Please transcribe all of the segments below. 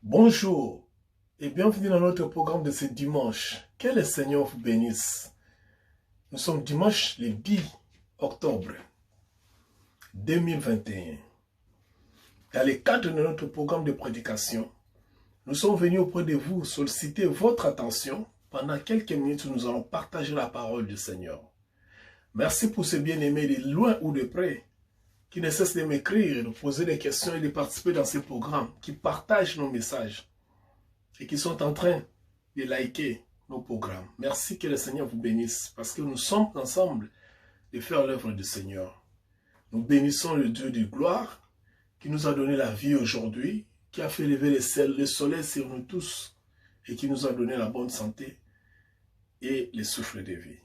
Bonjour et bienvenue dans notre programme de ce dimanche. Que le Seigneur vous bénisse. Nous sommes dimanche le 10 octobre 2021. Dans le cadre de notre programme de prédication, nous sommes venus auprès de vous solliciter votre attention. Pendant quelques minutes, nous allons partager la parole du Seigneur. Merci pour ces bien-aimés de loin ou de près qui ne cessent de m'écrire, de poser des questions et de participer dans ces programmes, qui partagent nos messages et qui sont en train de liker nos programmes. Merci, que le Seigneur vous bénisse, parce que nous sommes ensemble de faire l'œuvre du Seigneur. Nous bénissons le Dieu de gloire qui nous a donné la vie aujourd'hui, qui a fait lever le soleil sur nous tous et qui nous a donné la bonne santé et le souffle de vie.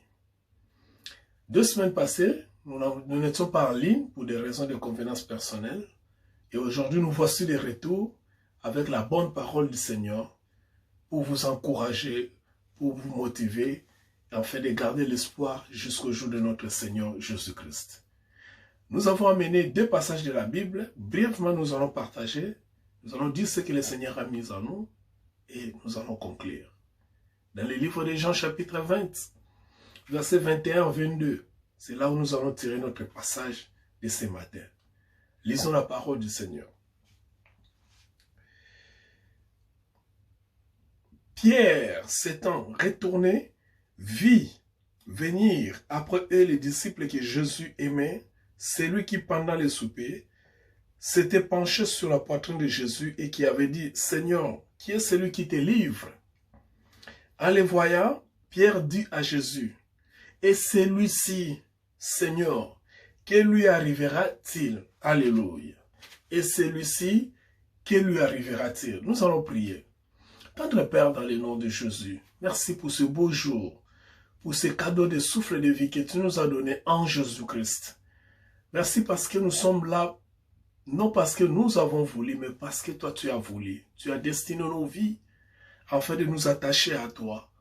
2 semaines passées, nous n'étions pas en ligne pour des raisons de convenance personnelle. Et aujourd'hui, nous voici de retour avec la bonne parole du Seigneur pour vous encourager, pour vous motiver, afin de garder l'espoir jusqu'au jour de notre Seigneur Jésus-Christ. Nous avons amené 2 passages de la Bible. Brièvement, nous allons partager. Nous allons dire ce que le Seigneur a mis en nous et nous allons conclure. Dans le livre de Jean, chapitre 20, versets 21 à 22. C'est là où nous allons tirer notre passage de ce matin. Lisons la parole du Seigneur. Pierre, s'étant retourné, vit venir après eux les disciples que Jésus aimait, celui qui, pendant le souper, s'était penché sur la poitrine de Jésus et qui avait dit, « Seigneur, qui est celui qui te livre ?» En les voyant, Pierre dit à Jésus, « Et celui-ci, Seigneur, que lui arrivera-t-il? » Alléluia. Et celui-ci, que lui arrivera-t-il? Nous allons prier. Tendre Père, dans le nom de Jésus, merci pour ce beau jour, pour ce cadeau de souffle de vie que tu nous as donné en Jésus-Christ. Merci parce que nous sommes là, non parce que nous avons voulu, mais parce que toi tu as voulu. Tu as destiné nos vies afin de nous attacher à toi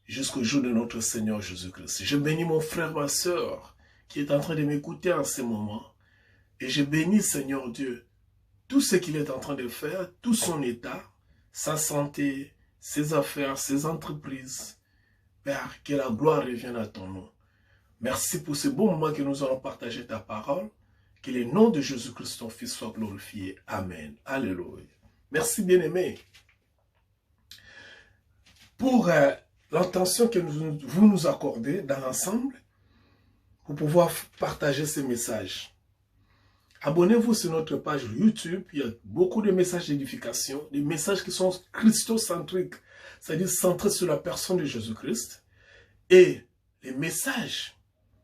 jusqu'au jour de notre Seigneur Jésus-Christ. Je bénis mon frère, ma soeur, qui est en train de m'écouter en ce moment. Et je bénis, Seigneur Dieu, tout ce qu'il est en train de faire, tout son état, sa santé, ses affaires, ses entreprises. Père, que la gloire revienne à ton nom. Merci pour ce beau moment que nous allons partager ta parole. Que le nom de Jésus-Christ, ton Fils, soit glorifié. Amen. Alléluia. Merci, bien-aimés, pour l'attention que vous nous accordez dans l'ensemble pour pouvoir partager ces messages. Abonnez-vous sur notre page YouTube. Il y a beaucoup de messages d'édification, des messages qui sont christocentriques, c'est-à-dire centrés sur la personne de Jésus-Christ, et les messages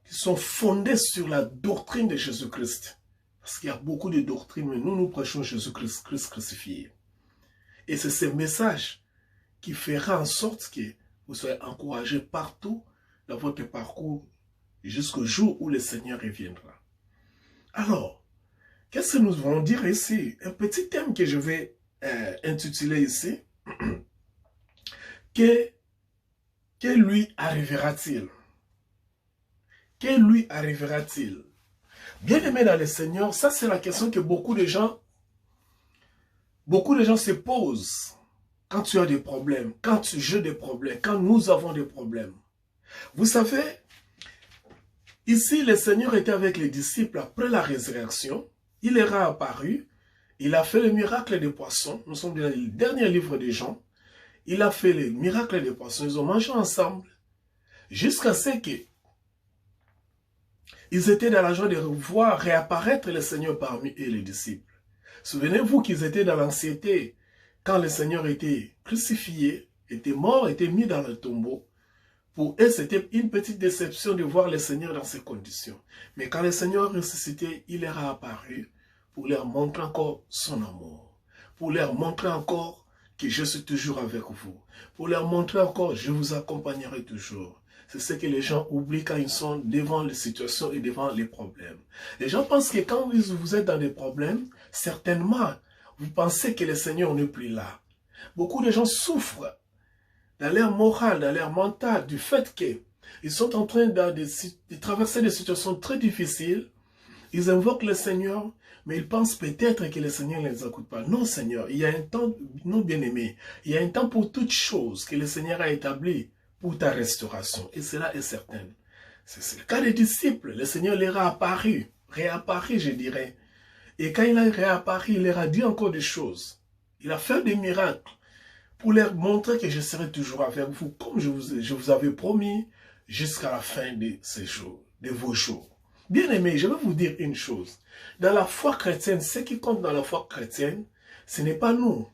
qui sont fondés sur la doctrine de Jésus-Christ. Parce qu'il y a beaucoup de doctrines, mais nous prêchons Jésus-Christ crucifié. Et c'est ces messages qui fera en sorte que vous soyez encouragés partout dans votre parcours jusqu'au jour où le Seigneur reviendra. Alors, qu'est-ce que nous voulons dire ici? Un petit thème que je vais intituler ici. Que lui arrivera-t-il? Que lui arrivera-t-il? Bien-aimé dans le Seigneur, ça c'est la question que beaucoup de gens se posent. Quand tu as des problèmes, quand j'ai des problèmes, quand nous avons des problèmes. Vous savez, ici le Seigneur était avec les disciples après la résurrection. Il leur a apparu, il a fait le miracle des poissons. Nous sommes dans le dernier livre de Jean. Il a fait le miracle des poissons. Ils ont mangé ensemble jusqu'à ce qu'ils étaient dans la joie de voir réapparaître le Seigneur parmi eux, les disciples. Souvenez-vous qu'ils étaient dans l'anxiété. Quand le Seigneur était crucifié, était mort, était mis dans le tombeau, pour eux, c'était une petite déception de voir le Seigneur dans ces conditions. Mais quand le Seigneur ressuscité, il leur a apparu pour leur montrer encore son amour, pour leur montrer encore que je suis toujours avec vous, pour leur montrer encore je vous accompagnerai toujours. C'est ce que les gens oublient quand ils sont devant les situations et devant les problèmes. Les gens pensent que quand vous êtes dans des problèmes, certainement, vous pensez que le Seigneur n'est plus là. Beaucoup de gens souffrent dans leur moral, dans leur mental, du fait qu'ils sont en train de traverser des situations très difficiles. Ils invoquent le Seigneur, Mais ils pensent peut-être que le Seigneur ne les écoute pas. Non, Seigneur, il y a un temps, non bien-aimé, il y a un temps pour toutes choses que le Seigneur a établi pour ta restauration. Et cela est certain. C'est le cas des disciples. Le Seigneur leur a réapparu, je dirais. Et quand il a réapparu, il leur a dit encore des choses. Il a fait des miracles pour leur montrer que je serai toujours avec vous, comme je vous avais promis, jusqu'à la fin de ces jours, de vos jours. Bien aimé, je vais vous dire une chose. Dans la foi chrétienne, ce qui compte dans la foi chrétienne, ce n'est pas nous.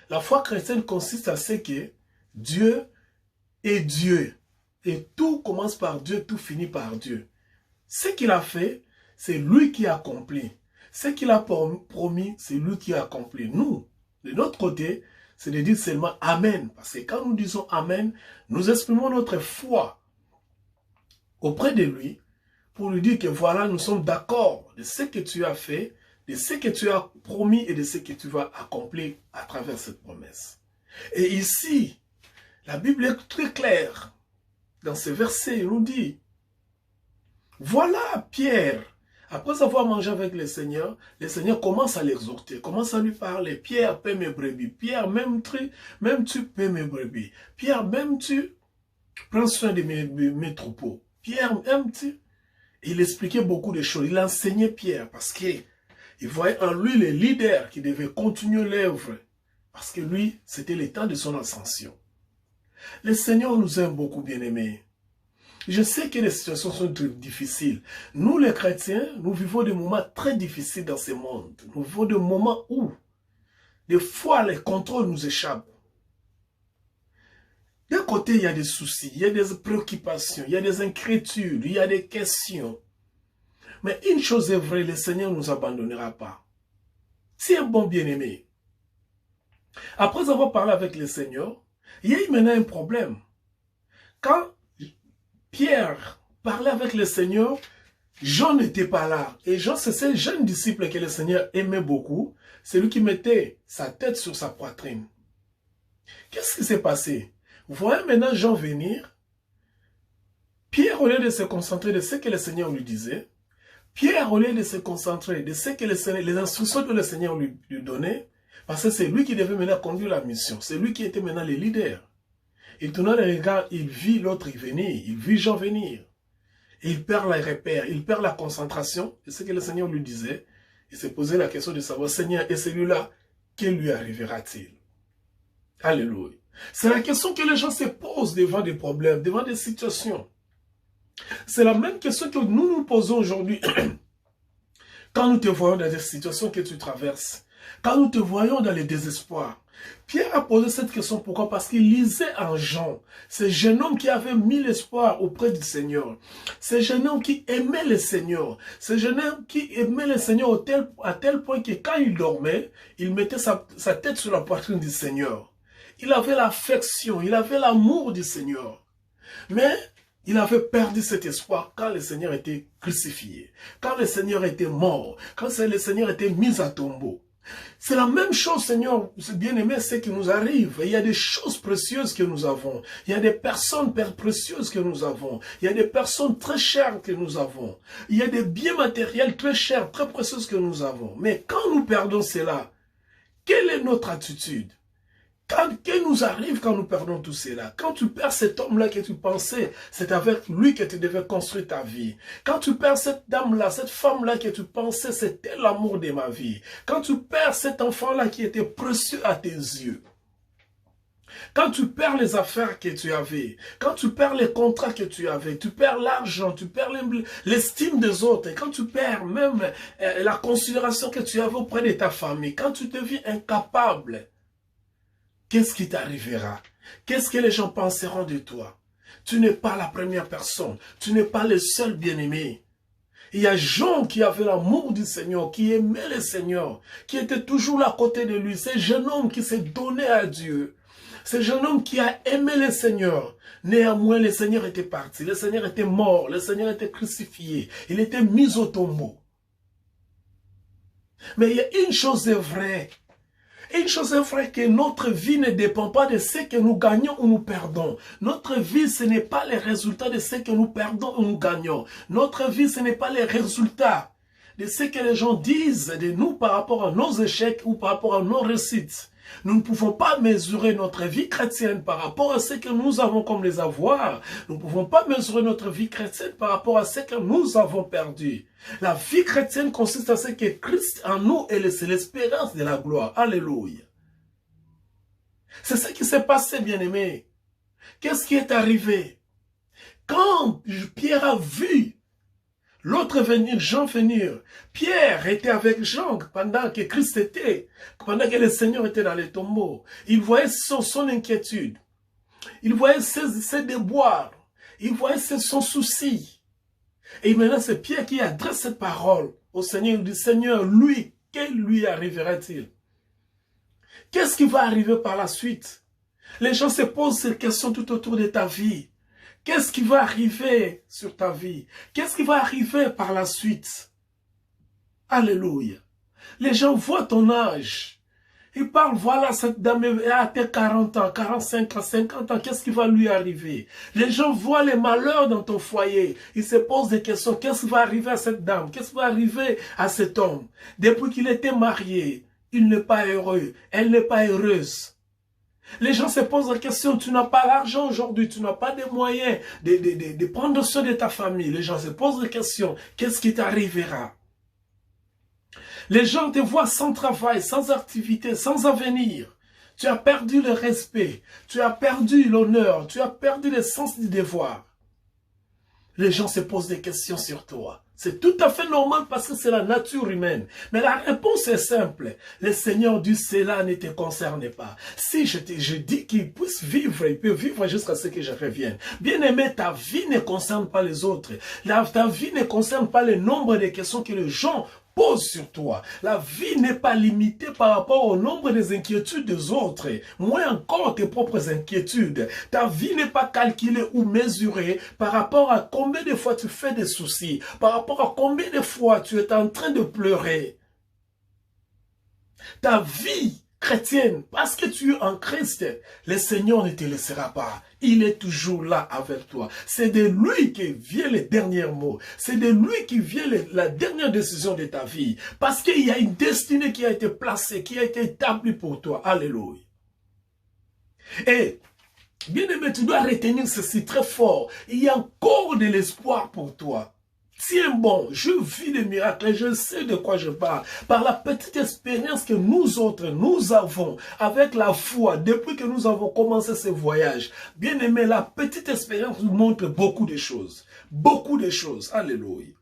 La foi chrétienne consiste à ce que Dieu est Dieu. Et tout commence par Dieu, tout finit par Dieu. Ce qu'il a fait, c'est lui qui a accompli. Ce qu'il a promis, c'est lui qui a accompli. Nous, de notre côté, c'est de dire seulement Amen. Parce que quand nous disons Amen, nous exprimons notre foi auprès de lui pour lui dire que voilà, nous sommes d'accord de ce que tu as fait, de ce que tu as promis et de ce que tu vas accomplir à travers cette promesse. Et ici, la Bible est très claire. Dans ce verset, il nous dit, voilà Pierre. Après avoir mangé avec le Seigneur commence à l'exhorter, commence à lui parler. Pierre, paie mes brebis. Pierre, même tu paies mes brebis. Pierre, même tu prends soin de mes troupeaux. Pierre, même tu... Il expliquait beaucoup de choses. Il enseignait Pierre parce qu'il voyait en lui le leader qui devait continuer l'œuvre. Parce que lui, c'était le temps de son ascension. Le Seigneur nous aime beaucoup, bien-aimés. Je sais que les situations sont très difficiles. Nous, les chrétiens, nous vivons des moments très difficiles dans ce monde. Nous vivons des moments où, des fois, les contrôles nous échappent. D'un côté, il y a des soucis, il y a des préoccupations, il y a des inquiétudes, il y a des questions. Mais une chose est vraie, le Seigneur ne nous abandonnera pas. C'est un bon bien-aimé. Après avoir parlé avec le Seigneur, il y a eu maintenant un problème. Quand Pierre parlait avec le Seigneur, Jean n'était pas là. Et Jean, c'est ce jeune disciple que le Seigneur aimait beaucoup. C'est lui qui mettait sa tête sur sa poitrine. Qu'est-ce qui s'est passé? Vous voyez maintenant Jean venir. Pierre, au lieu de se concentrer de ce que le Seigneur lui disait, Pierre, au lieu de se concentrer de ce que les instructions que le Seigneur lui donnait, parce que c'est lui qui devait maintenant conduire la mission. C'est lui qui était maintenant le leader. Il tournait le regard, il vit l'autre venir, il vit Jean venir. Et il perd les repères, il perd la concentration de ce que le Seigneur lui disait. Il s'est posé la question de savoir, Seigneur, et celui-là, que lui arrivera-t-il? Alléluia. C'est la question que les gens se posent devant des problèmes, devant des situations. C'est la même question que nous nous posons aujourd'hui quand nous te voyons dans des situations que tu traverses, quand nous te voyons dans le désespoir. Pierre a posé cette question, pourquoi? Parce qu'il lisait en Jean, ce jeune homme qui avait mis l'espoir auprès du Seigneur, ce jeune homme qui aimait le Seigneur, ce jeune homme qui aimait le Seigneur à tel point que quand il dormait, il mettait sa tête sur la poitrine du Seigneur. Il avait l'affection, il avait l'amour du Seigneur. Mais il avait perdu cet espoir quand le Seigneur était crucifié, quand le Seigneur était mort, quand le Seigneur était mis à tombeau. C'est la même chose, Seigneur, bien-aimé, ce qui nous arrive. Il y a des choses précieuses que nous avons. Il y a des personnes précieuses que nous avons. Il y a des personnes très chères que nous avons. Il y a des biens matériels très chers, très précieux que nous avons. Mais quand nous perdons cela, quelle est notre attitude? Qu'est-ce qui nous arrive quand nous perdons tout cela? Quand tu perds cet homme-là que tu pensais, c'est avec lui que tu devais construire ta vie. Quand tu perds cette dame-là, cette femme-là que tu pensais, c'était l'amour de ma vie. Quand tu perds cet enfant-là qui était précieux à tes yeux. Quand tu perds les affaires que tu avais, quand tu perds les contrats que tu avais, tu perds l'argent, tu perds l'estime des autres, et quand tu perds même la considération que tu avais auprès de ta famille, quand tu deviens incapable, qu'est-ce qui t'arrivera? Qu'est-ce que les gens penseront de toi? Tu n'es pas la première personne. Tu n'es pas le seul bien-aimé. Il y a Jean qui avait l'amour du Seigneur, qui aimait le Seigneur, qui était toujours là à côté de lui. C'est un jeune homme qui s'est donné à Dieu. C'est un jeune homme qui a aimé le Seigneur. Néanmoins, le Seigneur était parti. Le Seigneur était mort. Le Seigneur était crucifié. Il était mis au tombeau. Mais il y a une chose est vraie. Une chose est vraie, que notre vie ne dépend pas de ce que nous gagnons ou nous perdons. Notre vie, ce n'est pas les résultats de ce que nous perdons ou nous gagnons. Notre vie, ce n'est pas les résultats de ce que les gens disent de nous par rapport à nos échecs ou par rapport à nos réussites. Nous ne pouvons pas mesurer notre vie chrétienne par rapport à ce que nous avons comme les avoirs. Nous ne pouvons pas mesurer notre vie chrétienne par rapport à ce que nous avons perdu. La vie chrétienne consiste à ce que Christ en nous et c'est l'espérance de la gloire. Alléluia. C'est ce qui s'est passé, bien-aimé. Qu'est-ce qui est arrivé? Quand Pierre a vu l'autre venir, Jean venir, Pierre était avec Jean pendant que Christ était, pendant que le Seigneur était dans les tombeaux. Il voyait son inquiétude. Il voyait ses déboires. Il voyait son souci. Et maintenant, c'est Pierre qui adresse cette parole au Seigneur. Il dit, Seigneur, lui, que lui arrivera-t-il? Qu'est-ce qui va arriver par la suite? Les gens se posent ces questions tout autour de ta vie. Qu'est-ce qui va arriver sur ta vie? Qu'est-ce qui va arriver par la suite? Alléluia. Les gens voient ton âge. Ils parlent, voilà, cette dame a atteint 40 ans, 45 ans, 50 ans, qu'est-ce qui va lui arriver? Les gens voient les malheurs dans ton foyer. Ils se posent des questions. Qu'est-ce qui va arriver à cette dame? Qu'est-ce qui va arriver à cet homme? Depuis qu'il était marié, il n'est pas heureux. Elle n'est pas heureuse. Les gens se posent la question, tu n'as pas l'argent aujourd'hui, tu n'as pas de moyens de prendre soin de ta famille. Les gens se posent la question, qu'est-ce qui t'arrivera? Les gens te voient sans travail, sans activité, sans avenir. Tu as perdu le respect, tu as perdu l'honneur, tu as perdu le sens du devoir. Les gens se posent des questions sur toi. C'est tout à fait normal parce que c'est la nature humaine. Mais la réponse est simple. Le Seigneur dit, cela ne te concerne pas. Si je dis qu'il puisse vivre, il peut vivre jusqu'à ce que je revienne. Bien aimé, ta vie ne concerne pas les autres. Ta vie ne concerne pas le nombre de questions que les gens posent sur toi. La vie n'est pas limitée par rapport au nombre des inquiétudes des autres, moins encore tes propres inquiétudes. Ta vie n'est pas calculée ou mesurée par rapport à combien de fois tu fais des soucis, par rapport à combien de fois tu es en train de pleurer. Ta vie chrétienne, parce que tu es en Christ, le Seigneur ne te laissera pas. Il est toujours là avec toi. C'est de lui qui vient les derniers mots. C'est de lui qui vient la dernière décision de ta vie. Parce qu'il y a une destinée qui a été placée, qui a été établie pour toi. Alléluia. Et, bien aimé, tu dois retenir ceci très fort. Il y a encore de l'espoir pour toi. Tiens bon, je vis des miracles et je sais de quoi je parle. Par la petite expérience que nous autres, nous avons avec la foi depuis que nous avons commencé ce voyage. Bien aimé, la petite expérience nous montre beaucoup de choses. Beaucoup de choses. Alléluia.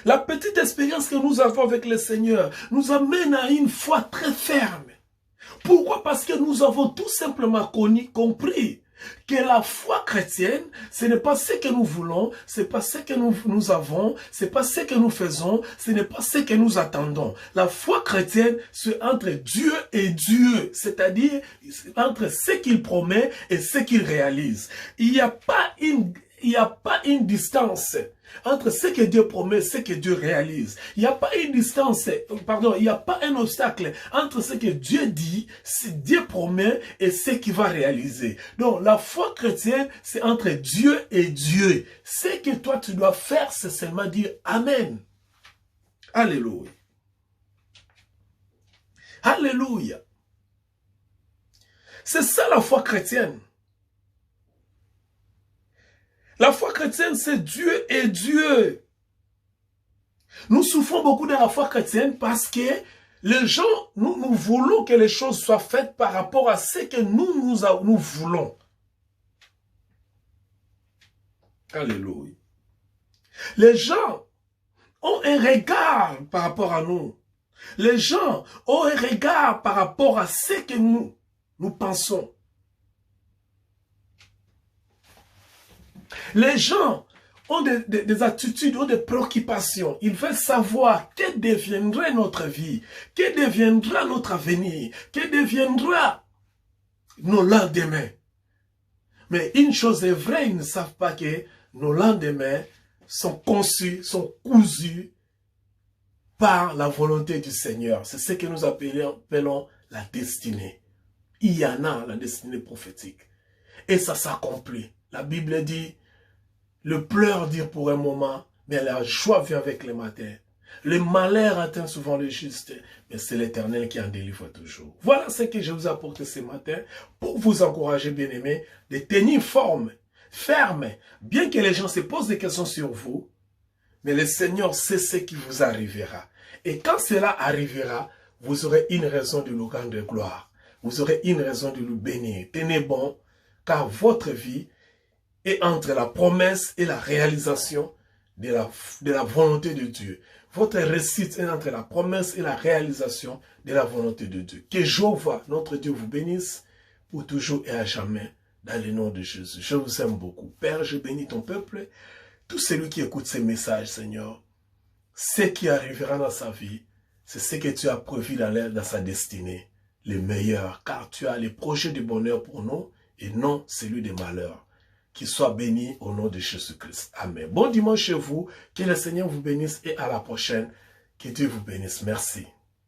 La petite expérience que nous avons avec le Seigneur nous amène à une foi très ferme. Pourquoi? Parce que nous avons tout simplement compris que la foi chrétienne, ce n'est pas ce que nous voulons, ce n'est pas ce que nous avons, ce n'est pas ce que nous faisons, ce n'est pas ce que nous attendons. La foi chrétienne, c'est entre Dieu et Dieu, c'est-à-dire entre ce qu'il promet et ce qu'il réalise. Il n'y a pas une distance entre ce que Dieu promet et ce que Dieu réalise. Il n'y a pas une distance, il n'y a pas un obstacle entre ce que Dieu dit, ce que Dieu promet et ce qu'il va réaliser. Donc, la foi chrétienne, c'est entre Dieu et Dieu. Ce que toi, tu dois faire, c'est seulement dire Amen. Alléluia. Alléluia. C'est ça la foi chrétienne. La foi chrétienne, c'est Dieu et Dieu. Nous souffrons beaucoup dans la foi chrétienne parce que les gens, nous voulons que les choses soient faites par rapport à ce que nous voulons. Alléluia. Les gens ont un regard par rapport à nous. Les gens ont un regard par rapport à ce que nous pensons. Les gens ont des attitudes, ont des préoccupations. Ils veulent savoir que deviendrait notre vie, que deviendra notre avenir, que deviendra nos lendemains. Mais une chose est vraie, ils ne savent pas que nos lendemains sont conçus, sont cousus par la volonté du Seigneur. C'est ce que nous appelons la destinée. Il y en a la destinée prophétique. Et ça s'accomplit. La Bible dit, le pleur dure pour un moment, mais la joie vient avec les matins. Le malheur atteint souvent le juste, mais c'est l'Éternel qui en délivre toujours. Voilà ce que je vous apporte ce matin pour vous encourager, bien-aimés, de tenir forme, ferme, bien que les gens se posent des questions sur vous, mais le Seigneur sait ce qui vous arrivera. Et quand cela arrivera, vous aurez une raison de nous rendre gloire. Vous aurez une raison de nous bénir. Tenez bon, car votre vie est entre la promesse et la réalisation de la volonté de Dieu. Votre réussite est entre la promesse et la réalisation de la volonté de Dieu. Que Jéhovah, notre Dieu, vous bénisse pour toujours et à jamais, dans le nom de Jésus. Je vous aime beaucoup. Père, je bénis ton peuple, tout celui qui écoute ces messages, Seigneur. Ce qui arrivera dans sa vie, c'est ce que tu as prévu dans sa destinée, le meilleur, car tu as les projets de bonheur pour nous et non celui de malheur. Qu'il soit béni au nom de Jésus-Christ. Amen. Bon dimanche chez vous. Que le Seigneur vous bénisse et à la prochaine. Que Dieu vous bénisse. Merci.